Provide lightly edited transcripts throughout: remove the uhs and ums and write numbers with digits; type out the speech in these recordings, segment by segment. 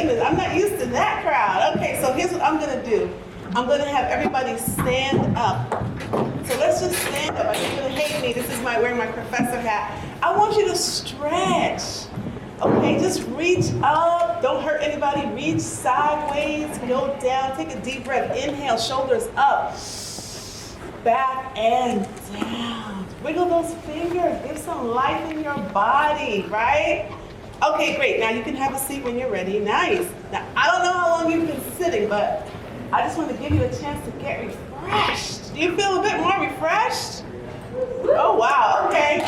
goodness, I'm not used to that crowd. Okay, so here's what I'm gonna do. I'm gonna have everybody stand up. So let's just stand up. I know you're gonna hate me. This is wearing my professor hat. I want you to stretch. Okay, just reach up. Don't hurt anybody. Reach sideways, go down. Take a deep breath. Inhale, shoulders up. Back and down. Wiggle those fingers. Give some life in your body, right? Okay, great. Now you can have a seat when you're ready. Nice. Now, I don't know how long you've been sitting, but I just want to give you a chance to get refreshed. Do you feel a bit more refreshed? Oh, wow. Okay.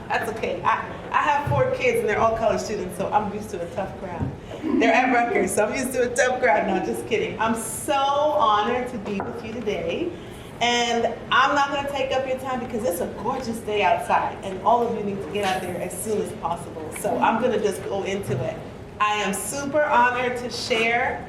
That's okay. I have 4 kids, and they're all college students, so I'm used to a tough crowd. They're at Rutgers, so I'm used to a tough crowd. No, just kidding. I'm so honored to be with you today. And I'm not going to take up your time because it's a gorgeous day outside, and all of you need to get out there as soon as possible. So I'm going to just go into it. I am super honored to share.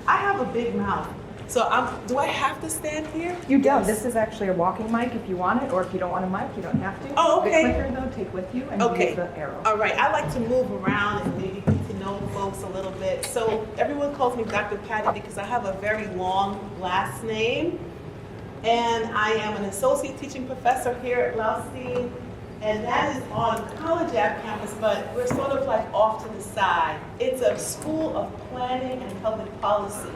I have a big mouth. So do I have to stand here? You don't. This is actually a walking mic if you want it, or if you don't want a mic, you don't have to. Oh, okay. The clicker, though, take with you and use the arrow. All right. I like to move around and maybe get to know folks a little bit. So everyone calls me Dr. Patty because I have a very long last name. And I am an associate teaching professor here at Laustein. And that is on College Ave campus, but we're sort of like off to the side. It's a school of planning and public policy.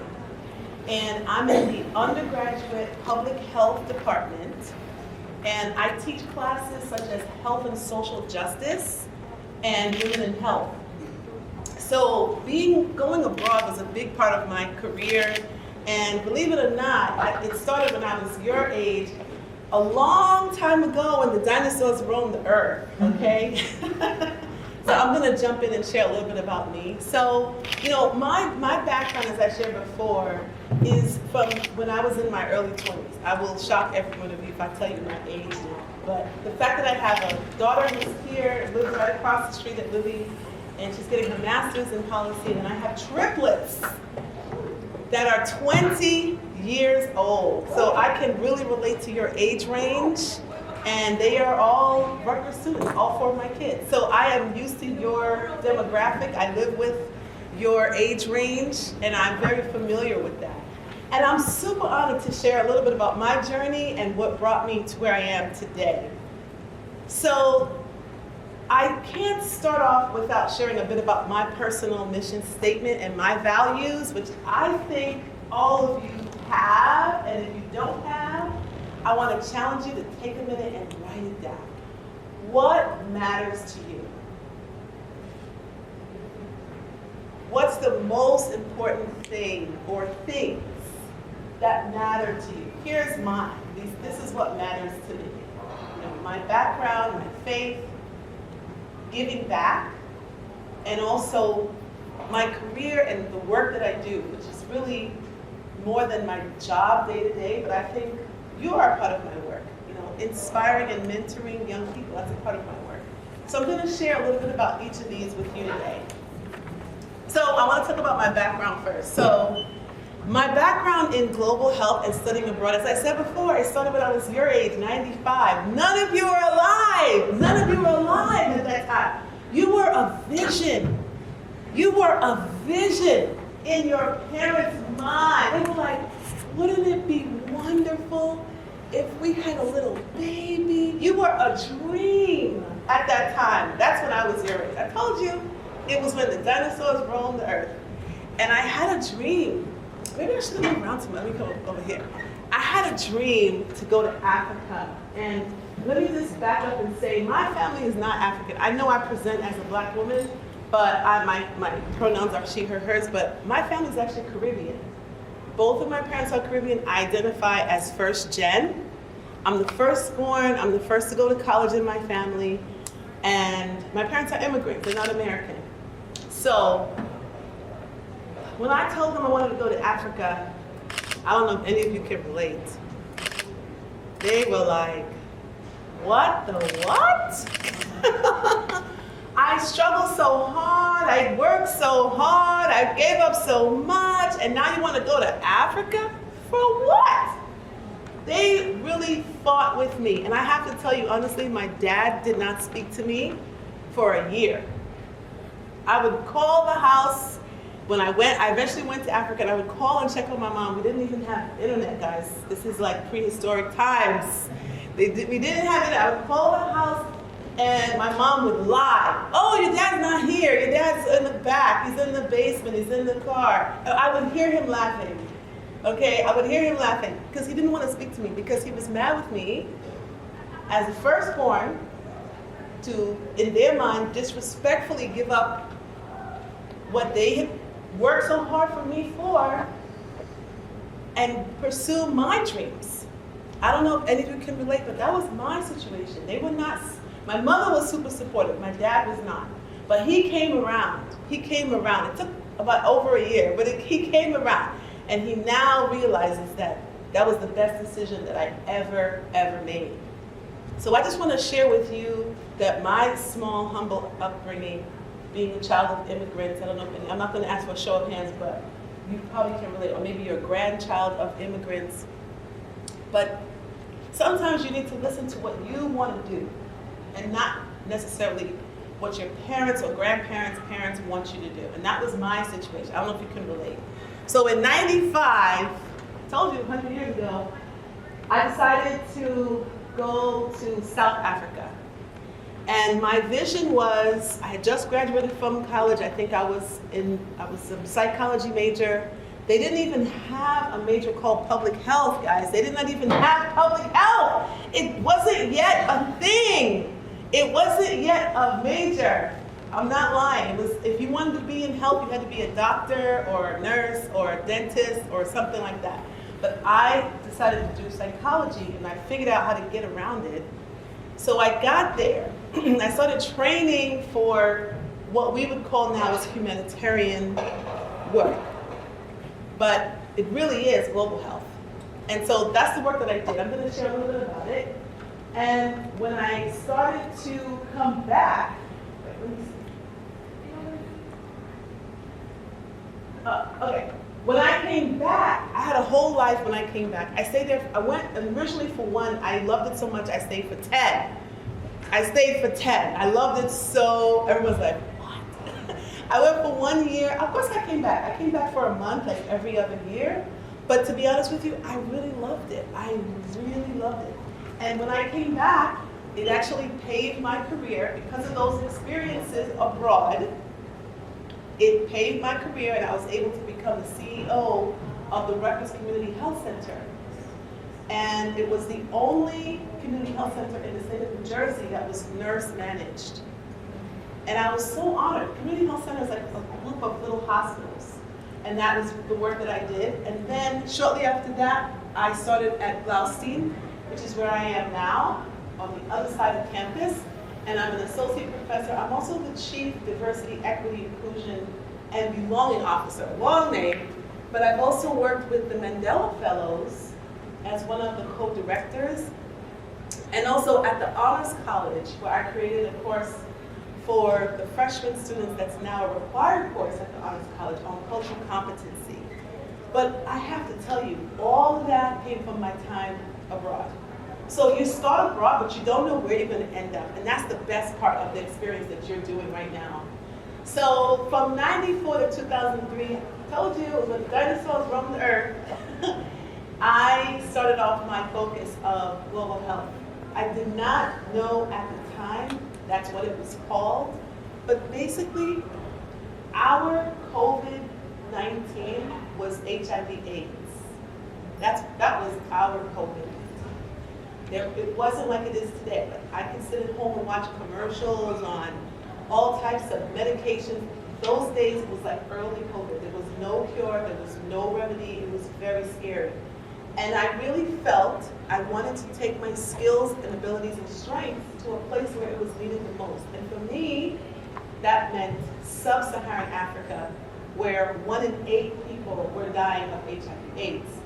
And I'm in the undergraduate public health department, and I teach classes such as health and social justice and women in health. So going abroad was a big part of my career, and believe it or not, it started when I was your age, a long time ago when the dinosaurs roamed the earth, okay? So I'm gonna jump in and share a little bit about me. So, my background, as I shared before, is from when I was in my early 20s. I will shock every one of you if I tell you my age now. But the fact that I have a daughter who's here, lives right across the street at Lilly, and she's getting her master's in policy, and I have triplets that are 20 years old. So I can really relate to your age range. And they are all Rutgers students, all 4 of my kids. So I am used to your demographic. I live with your age range, and I'm very familiar with that. And I'm super honored to share a little bit about my journey and what brought me to where I am today. So I can't start off without sharing a bit about my personal mission statement and my values, which I think all of you have, and if you don't have, I want to challenge you to take a minute and write it down. What matters to you? What's the most important thing or things that matter to you? Here's mine. This is what matters to me. My background, my faith, giving back, and also my career and the work that I do, which is really more than my job day to day, but I think you are a part of my work. Inspiring and mentoring young people, that's a part of my work. So I'm going to share a little bit about each of these with you today. So I want to talk about my background first. So my background in global health and studying abroad, as I said before, it started when I was your age, 95. None of you are alive. None of you were alive at that time. You were a vision. You were a vision in your parents' mind. They were like, wouldn't it be wonderful if we had a little baby? You were a dream at that time. That's when I was your age. I told you it was when the dinosaurs roamed the earth. And I had a dream. Maybe I should have moved around some. Let me come over here. I had a dream to go to Africa. And let me just back up and say, my family is not African. I know I present as a black woman, but my pronouns are she, her, hers, but my family is actually Caribbean. Both of my parents are Caribbean. I identify as first gen. I'm the firstborn. I'm the first to go to college in my family. And my parents are immigrants. They're not American. So when I told them I wanted to go to Africa, I don't know if any of you can relate. They were like, what the what? I struggled so hard, I worked so hard, I gave up so much, and now you want to go to Africa? For what? They really fought with me. And I have to tell you, honestly, my dad did not speak to me for a year. I would call the house. When I eventually went to Africa, and I would call and check on my mom. We didn't even have internet, guys. This is like prehistoric times. We didn't have it. I would call the house, and my mom would lie. Oh, your dad's not here. Your dad's in the back. He's in the basement. He's in the car. I would hear him laughing. Okay, I would hear him laughing because he didn't want to speak to me because he was mad with me as a firstborn to, in their mind, disrespectfully give up what they had worked so hard for me for and pursue my dreams. I don't know if any of you can relate, but that was my situation. They were not, my mother was super supportive, my dad was not. But he came around. It took about over a year, but he came around. And he now realizes that that was the best decision that I ever made. So I just want to share with you that my small, humble upbringing, being a child of immigrants, I don't know if I'm not going to ask for a show of hands, but you probably can relate, or maybe you're a grandchild of immigrants. But sometimes you need to listen to what you want to do and not necessarily what your parents or grandparents' parents want you to do. And that was my situation. I don't know if you can relate. So in 95, I told you 100 years ago, I decided to go to South Africa. And my vision was, I had just graduated from college. I think I was a psychology major. They didn't even have a major called public health, guys. They did not even have public health. It wasn't yet a thing. It wasn't yet a major. I'm not lying. It was, if you wanted to be in health, you had to be a doctor or a nurse or a dentist or something like that. But I decided to do psychology, and I figured out how to get around it. So I got there. I started training for what we would call now as humanitarian work. But it really is global health. And so that's the work that I did. I'm going to share a little bit about it. And when I started to come back, let me see. Okay. When I came back, I had a whole life when I came back. I stayed there, I went originally for one, I loved it so much, I stayed for 10. I loved it so, everyone's like, what? I went for 1 year. Of course I came back. I came back for a month, like every other year. But to be honest with you, I really loved it. I really loved it. And when I came back, it actually paved my career because of those experiences abroad. It paved my career, and I was able to become the CEO of the Rutgers Community Health Center. And it was the only community health center in the state of New Jersey that was nurse managed. And I was so honored. Community health center is like a group of little hospitals. And that was the work that I did. And then shortly after that, I started at Blaustein, which is where I am now, on the other side of campus. And I'm an associate professor. I'm also the Chief Diversity, Equity, Inclusion, and Belonging Officer. Long name, but I've also worked with the Mandela Fellows as one of the co-directors, and also at the Honors College, where I created a course for the freshman students that's now a required course at the Honors College on cultural competency. But I have to tell you, all of that came from my time abroad. So you start abroad, but you don't know where you're going to end up. And that's the best part of the experience that you're doing right now. So from 94 to 2003, I told you it was when dinosaurs roamed the earth. I started off my focus of global health. I did not know at the time that's what it was called. But basically, our COVID-19 was HIV/AIDS. That was our COVID-19. It wasn't like it is today. I can sit at home and watch commercials on all types of medications. Those days it was like early COVID. There was no cure, there was no remedy. It was very scary. And I really felt I wanted to take my skills and abilities and strengths to a place where it was needed the most. And for me, that meant sub-Saharan Africa, where 1 in 8 people were dying of HIV/AIDS.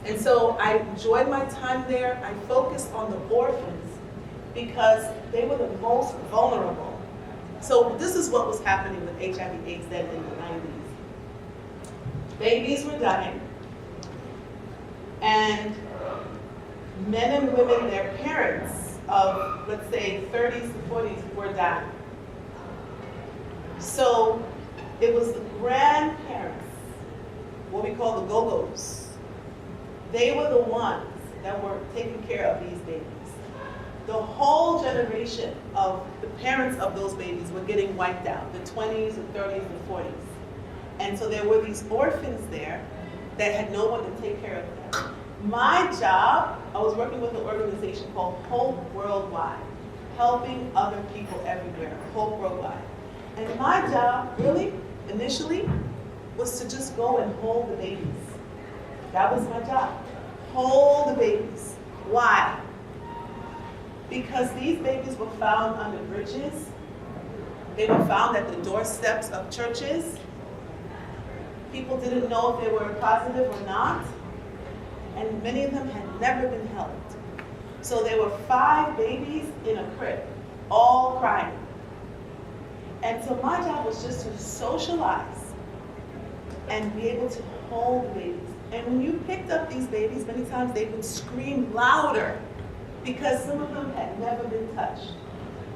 And so I enjoyed my time there. I focused on the orphans because they were the most vulnerable. So this is what was happening with HIV/AIDS then in the 90s. Babies were dying, and men and women, their parents of, let's say, 30s to 40s were dying. So it was the grandparents, what we call the go-go's. They were the ones that were taking care of these babies. The whole generation of the parents of those babies were getting wiped out, the 20s and 30s and 40s. And so there were these orphans there that had no one to take care of them. My job, I was working with an organization called Hope Worldwide, helping other people everywhere, Hope Worldwide. And my job, really, initially, was to just go and hold the babies. That was my job. Hold the babies. Why? Because these babies were found under bridges. They were found at the doorsteps of churches. People didn't know if they were positive or not. And many of them had never been held. So there were 5 babies in a crib, all crying. And so my job was just to socialize and be able to hold the babies. And when you picked up these babies, many times they would scream louder because some of them had never been touched.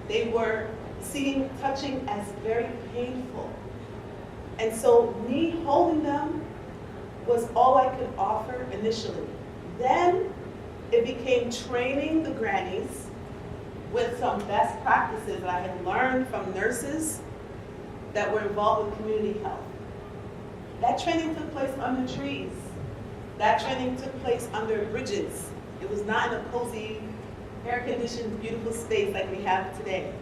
They were seeing touching as very painful. And so me holding them was all I could offer initially. Then it became training the grannies with some best practices that I had learned from nurses that were involved with community health. That training took place under trees. That training took place under bridges. It was not in a cozy, air-conditioned, beautiful space like we have today.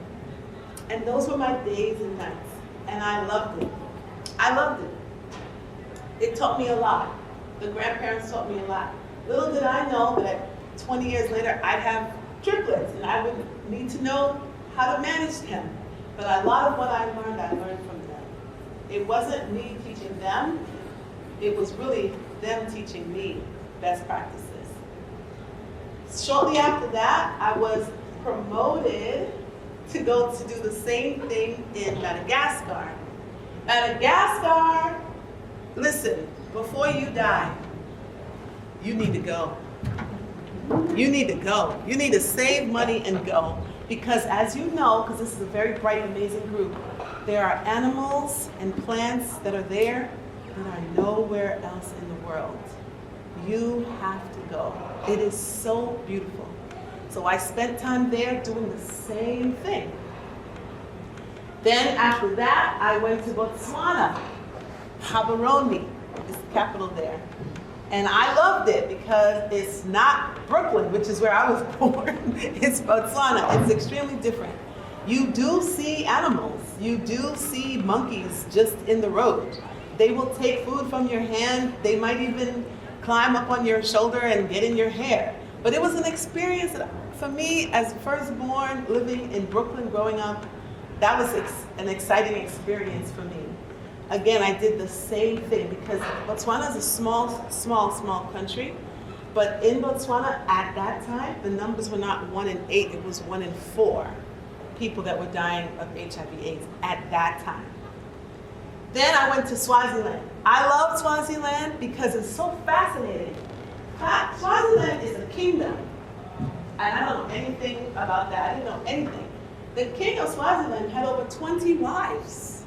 And those were my days and nights. And I loved it. I loved it. It taught me a lot. The grandparents taught me a lot. Little did I know that 20 years later I'd have triplets and I would need to know how to manage them. But a lot of what I learned from them. It wasn't me teaching them, it was really them teaching me best practices. Shortly after that, I was promoted to go to do the same thing in Madagascar. Madagascar, listen, before you die, you need to go. You need to go. You need to save money and go. Because as you know, because this is a very bright, amazing group, there are animals and plants that are there that are nowhere else in the world. You have to go. It is so beautiful. So I spent time there doing the same thing. Then after that, I went to Botswana. Gaborone is the capital there. And I loved it because it's not Brooklyn, which is where I was born. It's Botswana. It's extremely different. You do see animals. You do see monkeys just in the road. They will take food from your hand. They might even climb up on your shoulder and get in your hair. But it was an experience that, for me, as firstborn, living in Brooklyn, growing up, that was an exciting experience for me. Again, I did the same thing because Botswana is a small country. But in Botswana at that time, the numbers were not 1 in 8, it was 1 in 4 people that were dying of HIV/AIDS at that time. Then I went to Swaziland. I love Swaziland because it's so fascinating. Swaziland is a kingdom. And I don't know anything about that. I didn't know anything. The king of Swaziland had over 20 wives.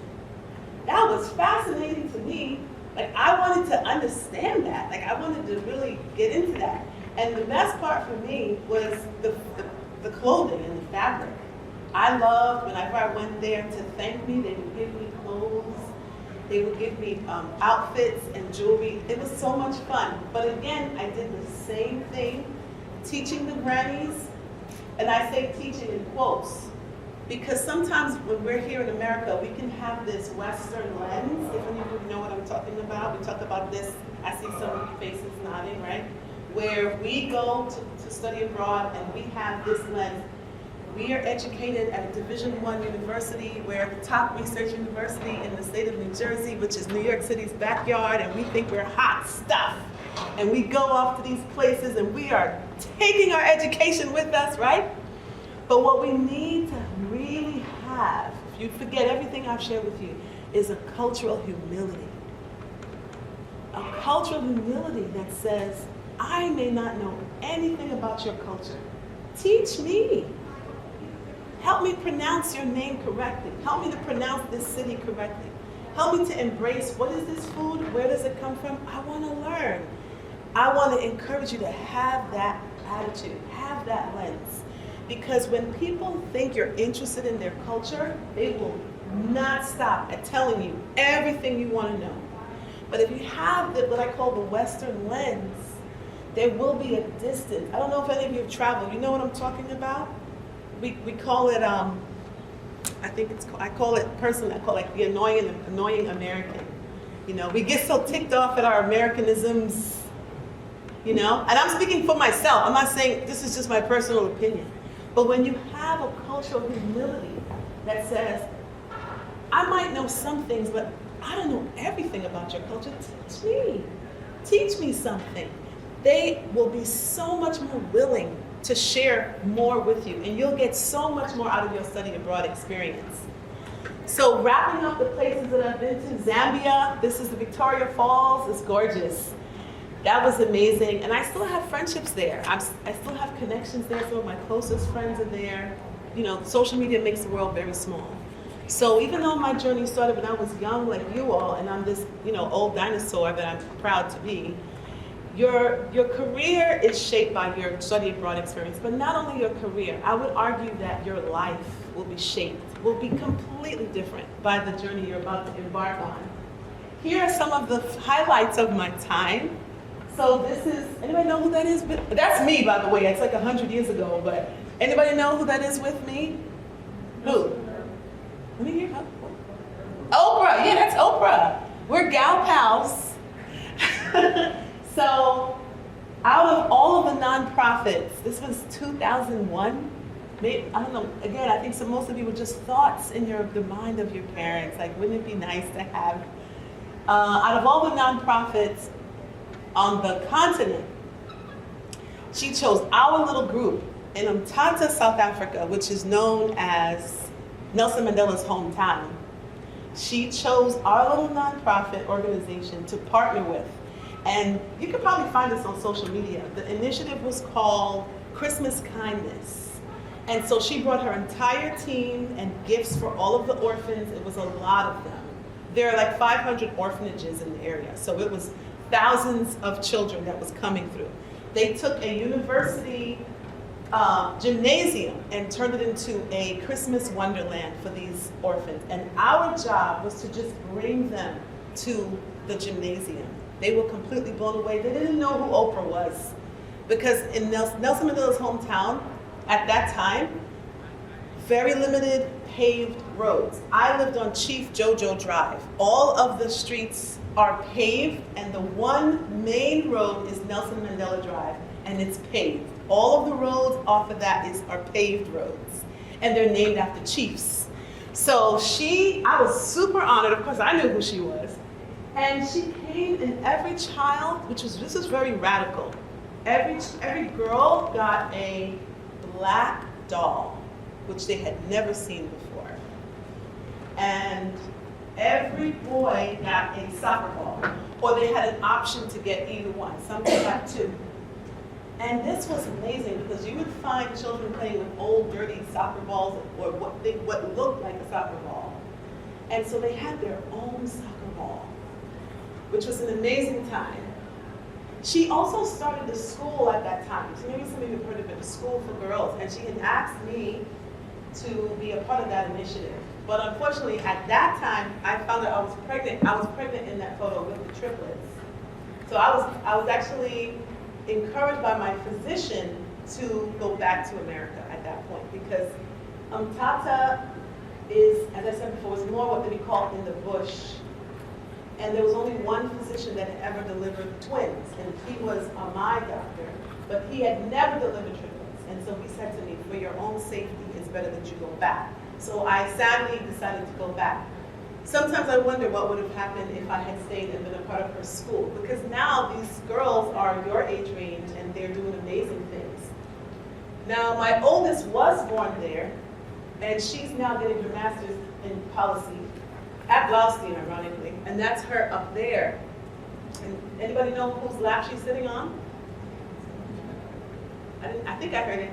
That was fascinating to me. Like, I wanted to understand that. Like, I wanted to really get into that. And the best part for me was the clothing and the fabric. I loved, whenever I went there to thank me, they would give me clothes. They would give me outfits and jewelry. It was so much fun. But again, I did the same thing, teaching the grannies. And I say teaching in quotes, because sometimes when we're here in America, we can have this Western lens, if any of you know what I'm talking about. We talk about this, I see some faces nodding, right? Where we go to study abroad and we have this lens. We are educated at a Division I university. We're the top research university in the state of New Jersey, which is New York City's backyard, and we think we're hot stuff. And we go off to these places and we are taking our education with us, right? But what we need to really have, if you forget everything I've shared with you, is a cultural humility. A cultural humility that says, I may not know anything about your culture. Teach me. Help me pronounce your name correctly. Help me to pronounce this city correctly. Help me to embrace, what is this food? Where does it come from? I want to learn. I want to encourage you to have that attitude, have that lens. Because when people think you're interested in their culture, they will not stop at telling you everything you want to know. But if you have what I call the Western lens, there will be a distance. I don't know if any of you have traveled. You know what I'm talking about? We call it, I call it personally, I call it like the annoying American. You know, we get so ticked off at our Americanisms, you know? And I'm speaking for myself. I'm not saying, this is just my personal opinion. But when you have a cultural humility that says, I might know some things, but I don't know everything about your culture, teach me. Teach me something. They will be so much more willing to share more with you, and you'll get so much more out of your study abroad experience. So wrapping up the places that I've been to, Zambia, this is the Victoria Falls, it's gorgeous. That was amazing, and I still have friendships there. I still have connections there, some of my closest friends are there. You know, social media makes the world very small. So even though my journey started when I was young like you all, and I'm this, you know, old dinosaur that I'm proud to be, your career is shaped by your study abroad experience, but not only your career, I would argue that your life will be shaped, will be completely different by the journey you're about to embark on. Here are some of the highlights of my time. So this is, anybody know who that is? That's me, by the way, it's like 100 years ago, but anybody know who that is with me? Who? Let me hear. Oprah, yeah, that's Oprah. We're gal pals. So, out of all of the nonprofits, this was 2001. Maybe, I don't know. Again, I think most of you were just thoughts in the mind of your parents. Like, wouldn't it be nice to have? Out of all the nonprofits on the continent, she chose our little group in Umtata, South Africa, which is known as Nelson Mandela's hometown. She chose our little nonprofit organization to partner with. And you can probably find this on social media. The initiative was called Christmas Kindness. And so she brought her entire team and gifts for all of the orphans. It was a lot of them. There are like 500 orphanages in the area. So it was thousands of children that was coming through. They took a university gymnasium and turned it into a Christmas wonderland for these orphans. And our job was to just bring them to the gymnasium. They were completely blown away. They didn't know who Oprah was. Because in Nelson Mandela's hometown, at that time, very limited paved roads. I lived on Chief Jojo Drive. All of the streets are paved, and the one main road is Nelson Mandela Drive, and it's paved. All of the roads off of that are paved roads, and they're named after chiefs. So I was super honored. Of course, I knew who she was. And she came, and every child, this is very radical. Every girl got a black doll, which they had never seen before. And every boy got a soccer ball, or they had an option to get either one. Some got two. And this was amazing because you would find children playing with old, dirty soccer balls, or what looked like a soccer ball. And so they had their own soccer ball, which was an amazing time. She also started a school at that time. So maybe some of you have heard of it, a school for girls. And she had asked me to be a part of that initiative. But unfortunately, at that time, I found out I was pregnant. I was pregnant in that photo with the triplets. So I was actually encouraged by my physician to go back to America at that point, because Umtata is, as I said before, was more what we call in the bush. And there was only one physician that had ever delivered twins, and he was my doctor, but he had never delivered triplets. And so he said to me, for your own safety, it's better that you go back. So I sadly decided to go back. Sometimes I wonder what would have happened if I had stayed and been a part of her school, because now these girls are your age range and they're doing amazing things. Now, my oldest was born there, and she's now getting her master's in policy at Blaustein, ironically, and that's her up there. And anybody know whose lap she's sitting on? I think I heard it.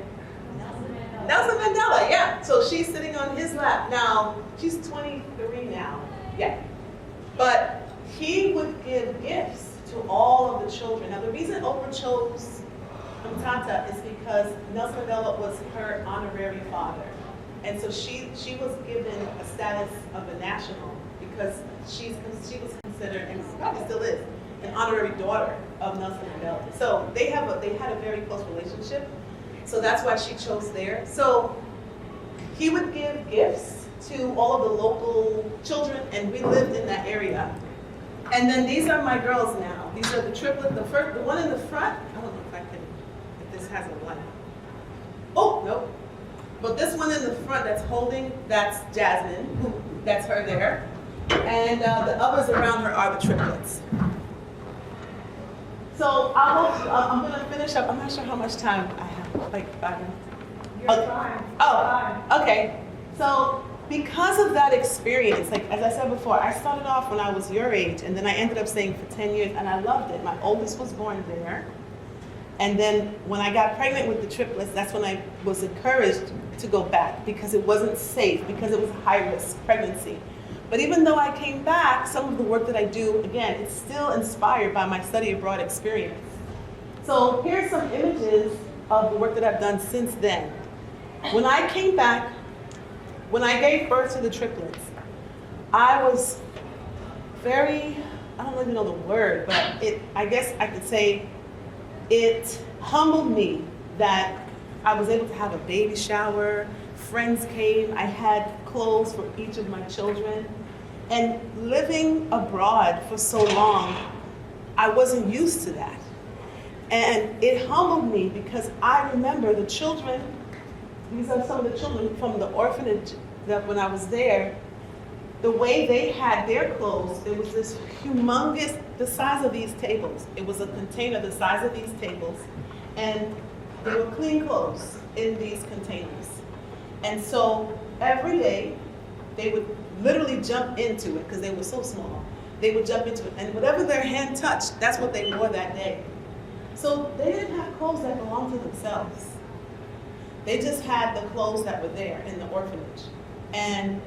Nelson Mandela, yeah. So she's sitting on his lap. Now, she's 23 now, yeah. But he would give gifts to all of the children. Now, the reason Oprah chose Mtata is because Nelson Mandela was her honorary father. And so she was given a status of a national because she was considered, and probably still is, an honorary daughter of Nelson Mandela. So they had a very close relationship. So that's why she chose there. So he would give gifts to all of the local children, and we lived in that area. And then these are my girls now. These are the triplet. The one in the front. I don't know if this has a light. Oh no. But this one in the front that's holding, that's Jasmine. That's her there. And the others around her are the triplets. So I'm going to finish up. I'm not sure how much time I have, like 5 minutes. You're fine. Oh, okay. So because of that experience, like as I said before, I started off when I was your age, and then I ended up staying for 10 years, and I loved it. My oldest was born there. And then when I got pregnant with the triplets, that's when I was encouraged to go back because it wasn't safe, because it was a high-risk pregnancy. But even though I came back, some of the work that I do, again, it's still inspired by my study abroad experience. So here's some images of the work that I've done since then. When I came back, when I gave birth to the triplets, I was very, I don't even know the word, but I guess I could say it humbled me that I was able to have a baby shower, friends came, I had clothes for each of my children. And living abroad for so long, I wasn't used to that. And it humbled me because I remember the children, these are some of the children from the orphanage that when I was there, the way they had their clothes, it was this humongous, the size of these tables. It was a container the size of these tables, and they were clean clothes in these containers. And so every day, they would literally jump into it because they were so small. They would jump into it, and whatever their hand touched, that's what they wore that day. So they didn't have clothes that belonged to themselves. They just had the clothes that were there in the orphanage. And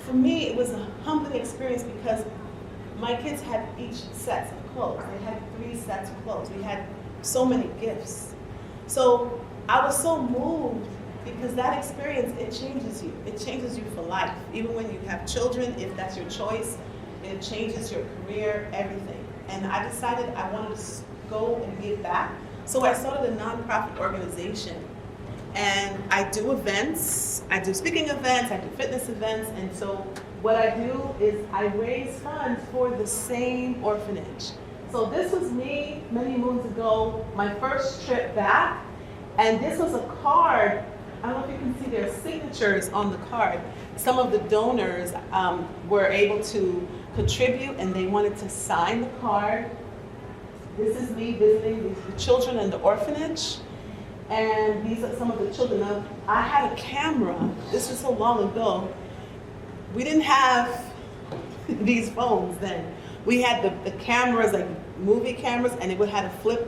for me, it was a humbling experience because my kids had each sets of clothes. They had 3 sets of clothes. We had so many gifts. So I was so moved because that experience, it changes you. It changes you for life. Even when you have children, if that's your choice, it changes your career, everything. And I decided I wanted to go and give back. So I started a nonprofit organization. And I do events, I do speaking events, I do fitness events, and so what I do is I raise funds for the same orphanage. So this was me many moons ago, my first trip back, and this was a card. I don't know if you can see their signatures on the card. Some of the donors were able to contribute and they wanted to sign the card. This is me visiting the children in the orphanage. And these are some of the children. Now, I had a camera. This was so long ago. We didn't have these phones then. We had the cameras, like movie cameras, and it would have a flip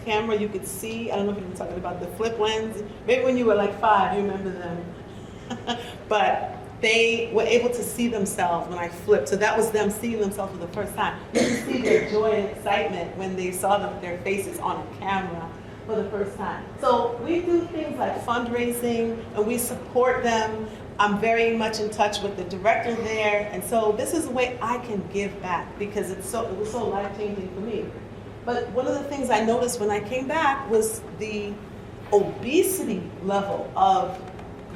camera you could see. I don't know if you were talking about the flip lens. Maybe when you were like 5, you remember them. But they were able to see themselves when I flipped. So that was them seeing themselves for the first time. You could see their joy and excitement when they saw their faces on a camera for the first time. So we do things like fundraising, and we support them. I'm very much in touch with the director there, and so this is a way I can give back because it was so life-changing for me. But one of the things I noticed when I came back was the obesity level of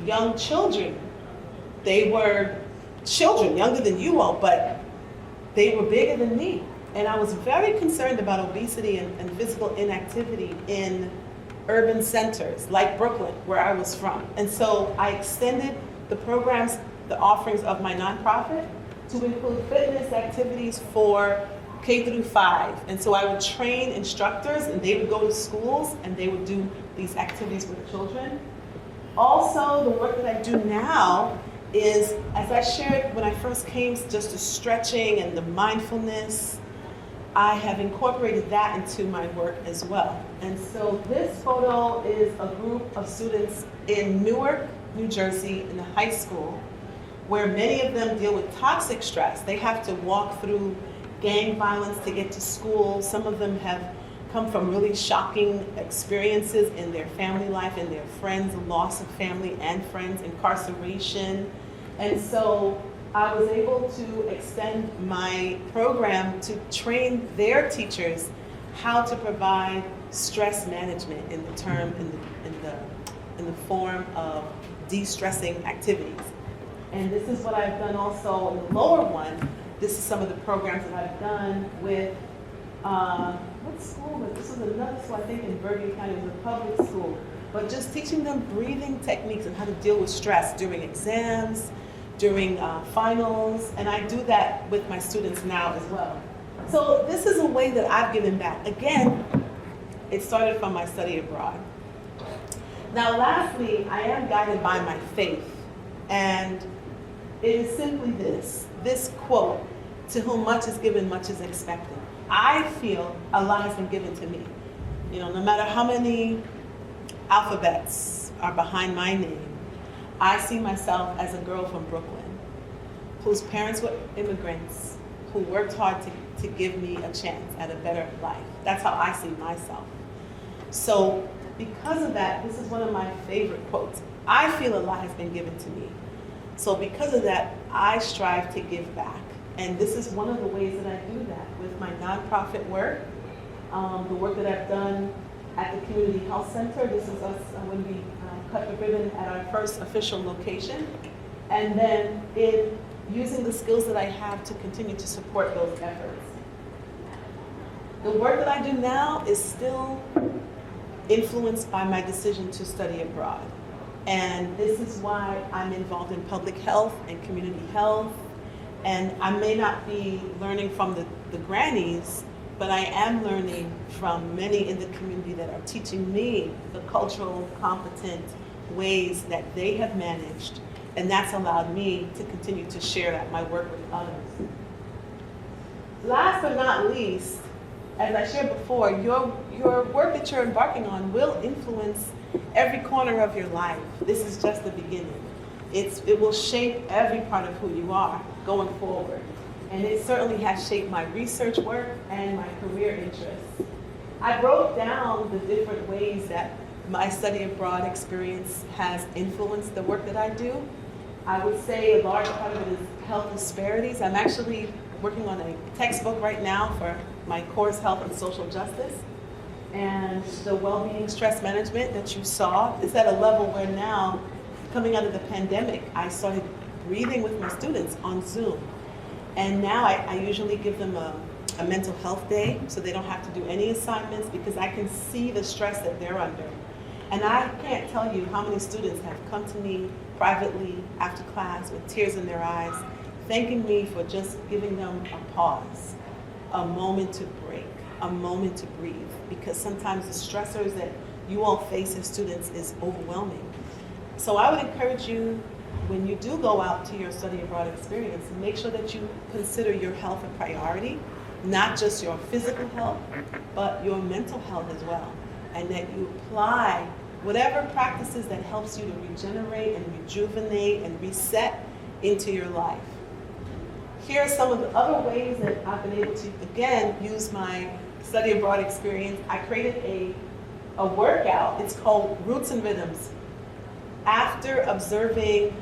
young children. They were children, younger than you all, but they were bigger than me. And I was very concerned about obesity and physical inactivity in urban centers like Brooklyn, where I was from. And so I extended the programs, the offerings of my nonprofit to include fitness activities for K through 5. And so I would train instructors, and they would go to schools and they would do these activities with children. Also, the work that I do now is, as I shared when I first came, just the stretching and the mindfulness. I have incorporated that into my work as well. And so this photo is a group of students in Newark, New Jersey, in a high school, where many of them deal with toxic stress. They have to walk through gang violence to get to school. Some of them have come from really shocking experiences in their family life and their friends, loss of family and friends, incarceration. And so I was able to extend my program to train their teachers how to provide stress management in the form of de-stressing activities. And this is what I've done also in the lower one. This is some of the programs that I've done with, what school was this? This was another school, I think in Bergen County, it was a public school. But just teaching them breathing techniques and how to deal with stress during exams, during finals, and I do that with my students now as well. So this is a way that I've given back. Again, it started from my study abroad. Now lastly, I am guided by my faith, and it is simply this quote, "To whom much is given, much is expected." I feel a lot has been given to me. You know, no matter how many alphabets are behind my name, I see myself as a girl from Brooklyn whose parents were immigrants, who worked hard to give me a chance at a better life. That's how I see myself. So because of that, this is one of my favorite quotes. I feel a lot has been given to me. So because of that, I strive to give back. And this is one of the ways that I do that with my nonprofit work, the work that I've done at the Community Health Center. This is us when we cut the ribbon at our first official location. And then in using the skills that I have to continue to support those efforts. The work that I do now is still influenced by my decision to study abroad. And this is why I'm involved in public health and community health. And I may not be learning from the grannies, but I am learning from many in the community that are teaching me the cultural, competent ways that they have managed. And that's allowed me to continue to share my work with others. Last but not least, as I shared before, your work that you're embarking on will influence every corner of your life. This is just the beginning. It will shape every part of who you are going forward. And it certainly has shaped my research work and my career interests. I broke down the different ways that my study abroad experience has influenced the work that I do. I would say a large part of it is health disparities. I'm actually working on a textbook right now for my course, Health and Social Justice. And the well-being stress management that you saw is at a level where now, coming out of the pandemic, I started breathing with my students on Zoom. And now I usually give them a mental health day so they don't have to do any assignments because I can see the stress that they're under. And I can't tell you how many students have come to me privately after class with tears in their eyes, thanking me for just giving them a pause, a moment to break, a moment to breathe, because sometimes the stressors that you all face as students is overwhelming. So I would encourage you, when you do go out to your study abroad experience, make sure that you consider your health a priority, not just your physical health, but your mental health as well, and that you apply whatever practices that helps you to regenerate and rejuvenate and reset into your life. Here are some of the other ways that I've been able to, again, use my study abroad experience. I created a workout. It's called Roots and Rhythms. After observing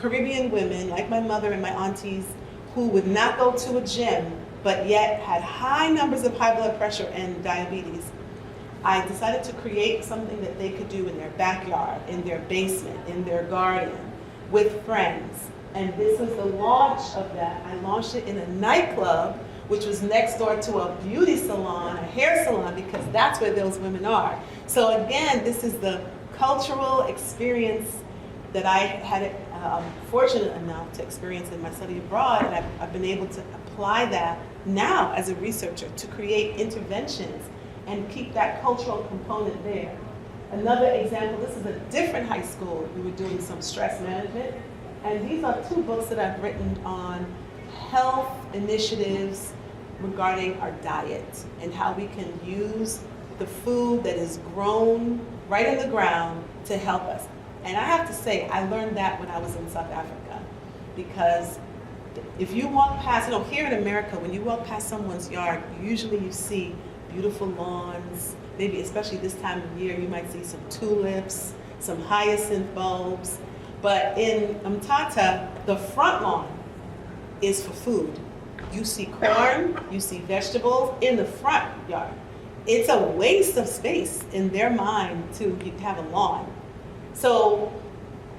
Caribbean women, like my mother and my aunties, who would not go to a gym, but yet had high numbers of high blood pressure and diabetes, I decided to create something that they could do in their backyard, in their basement, in their garden, with friends. And this was the launch of that. I launched it in a nightclub, which was next door to a beauty salon, a hair salon, because that's where those women are. So again, this is the cultural experience that I had fortunate enough to experience in my study abroad, and I've been able to apply that now as a researcher to create interventions and keep that cultural component there. Another example, this is a different high school. We were doing some stress management, and these are two books that I've written on health initiatives regarding our diet and how we can use the food that is grown right in the ground to help us. And I have to say, I learned that when I was in South Africa, because if you walk past, here in America, when you walk past someone's yard, usually you see beautiful lawns, maybe especially this time of year, you might see some tulips, some hyacinth bulbs. But in Mthatha, the front lawn is for food. You see corn, you see vegetables in the front yard. It's a waste of space in their mind to have a lawn. So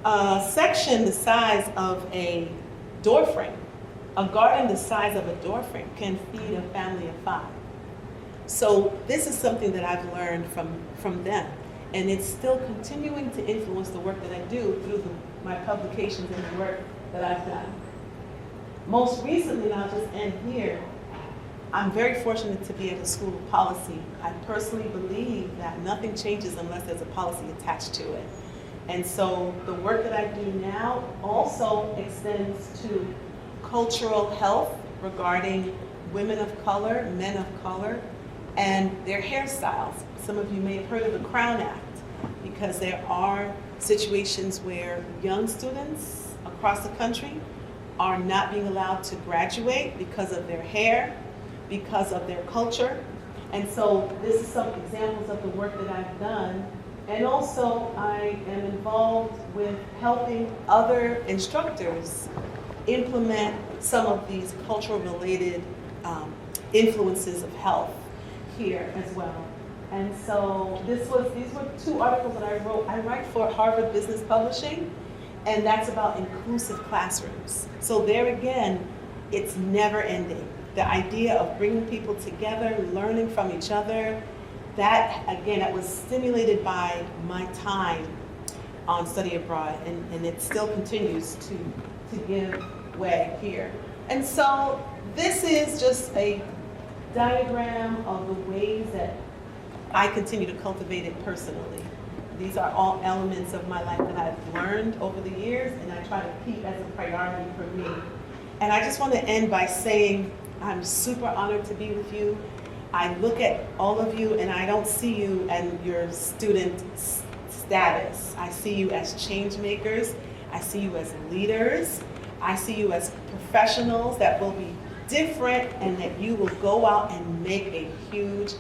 a section the size of a door frame, a garden the size of a door frame can feed a family of 5. So this is something that I've learned from them. And it's still continuing to influence the work that I do through my publications and the work that I've done. Most recently, and I'll just end here, I'm very fortunate to be at the School of Policy. I personally believe that nothing changes unless there's a policy attached to it. And so the work that I do now also extends to cultural health regarding women of color, men of color, and their hairstyles. Some of you may have heard of the Crown Act, because there are situations where young students across the country are not being allowed to graduate because of their hair, because of their culture. And so this is some examples of the work that I've done. And also I am involved with helping other instructors implement some of these cultural related influences of health here as well. And so these were 2 articles that I wrote. I write for Harvard Business Publishing, and that's about inclusive classrooms. So there again, it's never ending. The idea of bringing people together, learning from each other, that was stimulated by my time on study abroad, and it still continues to give way here. And so this is just a diagram of the ways that I continue to cultivate it personally. These are all elements of my life that I've learned over the years, and I try to keep as a priority for me. And I just want to end by saying I'm super honored to be with you. I look at all of you and I don't see you and your student status. I see you as change makers. I see you as leaders. I see you as professionals that will be different and that you will go out and make a huge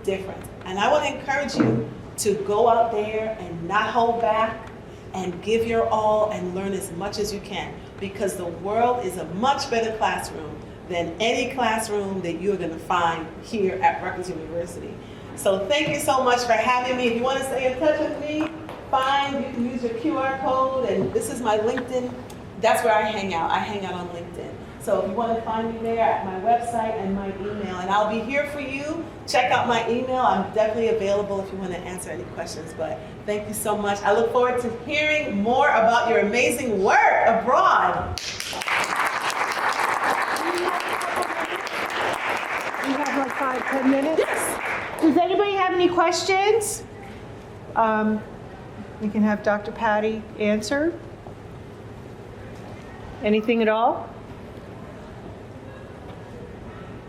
difference. And I want to encourage you to go out there and not hold back and give your all and learn as much as you can, because the world is a much better classroom than any classroom that you're going to find here at Rutgers University. So thank you so much for having me. If you want to stay in touch with me, fine. You can use your QR code, and this is my LinkedIn. That's where I hang out. I hang out on LinkedIn. So if you want to find me there, at my website and my email, and I'll be here for you. Check out my email. I'm definitely available if you want to answer any questions, but thank you so much. I look forward to hearing more about your amazing work abroad. You have like 5-10 minutes? Yes. Does anybody have any questions? We can have Dr. Patty answer. Anything at all?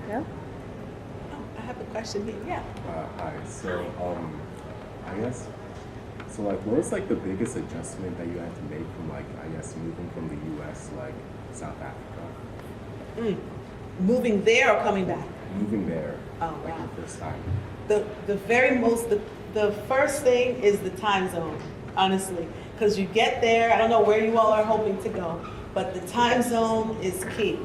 No? Oh, I have a question here. Yeah. Hi. So, I guess, so like, what was like the biggest adjustment that you had to make from like, I guess, moving from the U.S. to like South Africa? Moving there or coming back? Moving there. Oh, like wow. the first time. The first thing is the time zone, honestly, because you get there. I don't know where you all are hoping to go, but the time zone is key.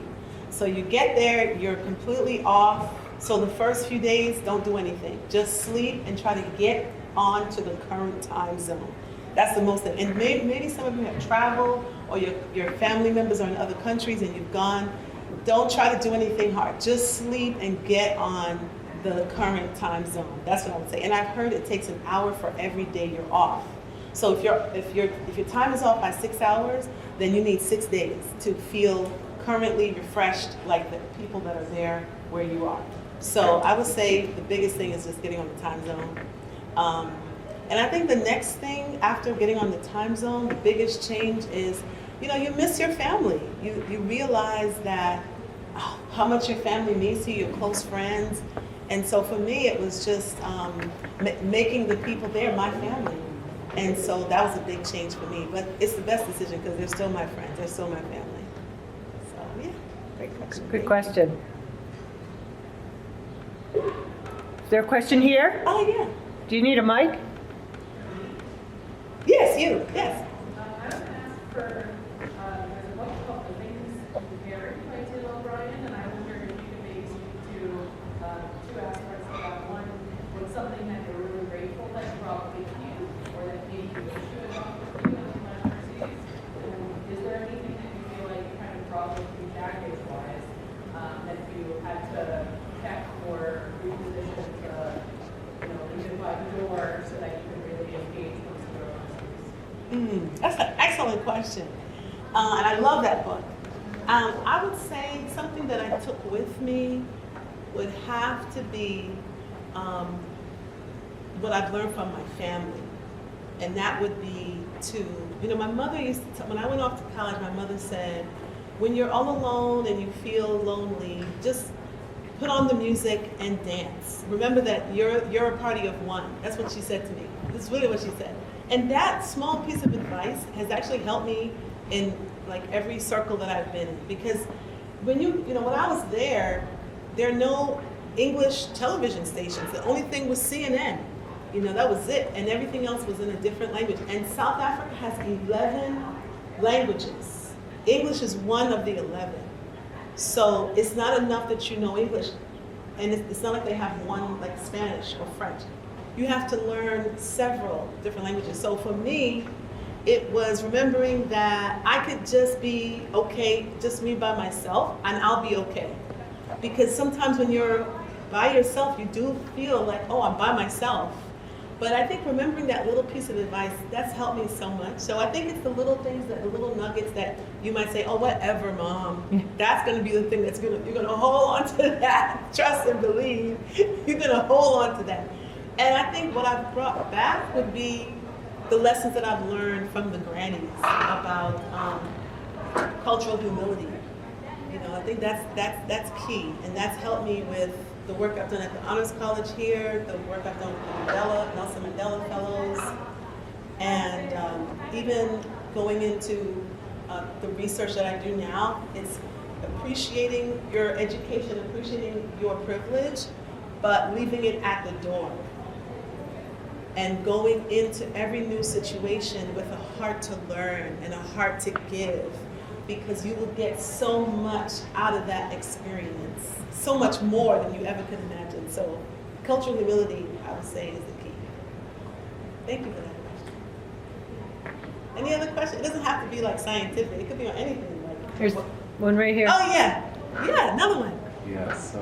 So you get there, you're completely off. So the first few days, don't do anything. Just sleep and try to get on to the current time zone. That's the most, and maybe some of you have traveled or your family members are in other countries and you've gone. Don't try to do anything hard. Just sleep and get on the current time zone. That's what I would say. And I've heard it takes an hour for every day you're off. So if your time is off by 6 hours, then you need 6 days to feel currently refreshed like the people that are there where you are. So I would say the biggest thing is just getting on the time zone. And I think the next thing after getting on the time zone, the biggest change is, you miss your family. You realize that how much your family means to you, your close friends. And so for me, it was just making the people there my family. And so that was a big change for me. But it's the best decision because they're still my friends, they're still my family. So yeah, great question. Good question. Is there a question here? Oh yeah. Do you need a mic? Yes, you. Yes. I was going to ask for, there's a book called The Things You Inherit by Tim O'Brien, and I wonder if you could maybe speak to two aspects of that. One, what's something that you're really grateful that you brought with you, or that maybe you wish you had brought with you when you went overseas? And is there anything that you feel like you kind of brought with you baggage-wise that you had to protect or reposition to, leave it by the door so that you could really engage once you were overseas? That's an excellent question. And I love that book. I would say something that I took with me would have to be what I've learned from my family. And that would be my mother used to when I went off to college, my mother said, when you're all alone and you feel lonely, just put on the music and dance. Remember that you're a party of one. That's what she said to me. That's really what she said. And that small piece of advice has actually helped me in like every circle that I've been in. Because when when I was there are no English television stations. The only thing was CNN. That was it. And everything else was in a different language. And South Africa has 11 languages. English is one of the 11. So it's not enough that you know English. And it's not like they have one like Spanish or French. You have to learn several different languages. So for me, it was remembering that I could just be okay, just me by myself, and I'll be okay. Because sometimes when you're by yourself, you do feel like, oh, I'm by myself. But I think remembering that little piece of advice, that's helped me so much. So I think it's the little things, the little nuggets that you might say, oh, whatever, Mom. That's going to be the thing you're going to hold on to that. Trust and believe. You're going to hold on to that. And I think what I've brought back would be the lessons that I've learned from the grannies about cultural humility. I think that's key, and that's helped me with the work I've done at the Honors College here, the work I've done with the Nelson Mandela Fellows, and even going into the research that I do now. It's appreciating your education, appreciating your privilege, but leaving it at the door. And going into every new situation with a heart to learn and a heart to give, because you will get so much out of that experience, so much more than you ever could imagine. So cultural humility, I would say, is the key. Thank you for that question. Any other question? It doesn't have to be like scientific. It could be on anything. There's one right here. Oh yeah, another one. Yeah, so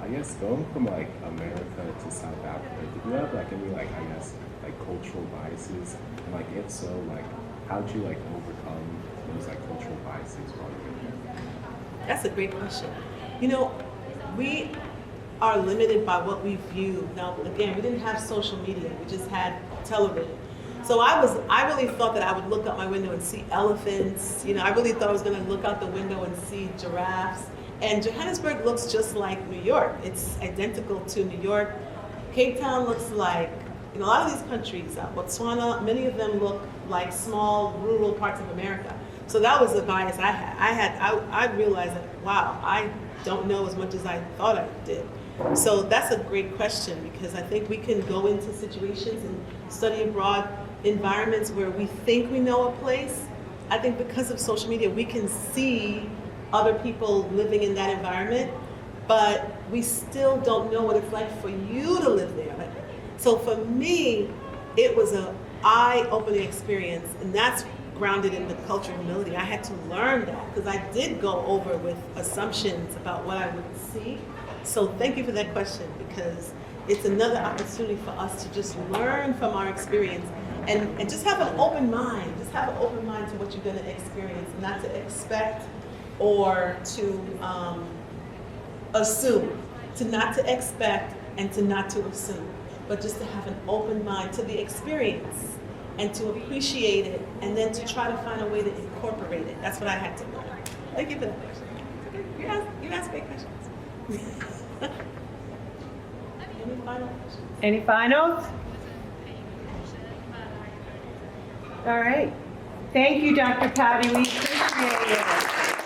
I guess going from like America to South Africa, did you have like any like cultural biases? And like if so, like how'd you like overcome those like cultural biases while you were there? That's a great question. We are limited by what we view. Now again, we didn't have social media, we just had television. So I really thought that I would look out my window and see elephants. I really thought I was gonna look out the window and see giraffes. And Johannesburg looks just like New York. It's identical to New York. Cape Town looks like, a lot of these countries, Botswana, many of them look like small rural parts of America. So that was the bias I had. I realized that, wow, I don't know as much as I thought I did. So that's a great question, because I think we can go into situations and study abroad environments where we think we know a place. I think because of social media, we can see other people living in that environment, but we still don't know what it's like for you to live there. So for me, it was an eye-opening experience, and that's grounded in the cultural humility. I had to learn that, because I did go over with assumptions about what I would see. So thank you for that question, because it's another opportunity for us to just learn from our experience and just have an open mind. Just have an open mind to what you're going to experience, not to expect or to assume, to not to expect and to not to assume, but just to have an open mind to the experience and to appreciate it, and then to try to find a way to incorporate it. That's what I had to learn. Thank you for that question. You ask great questions. Any final questions? Any finals? All right. Thank you, Dr. Patty. We appreciate it.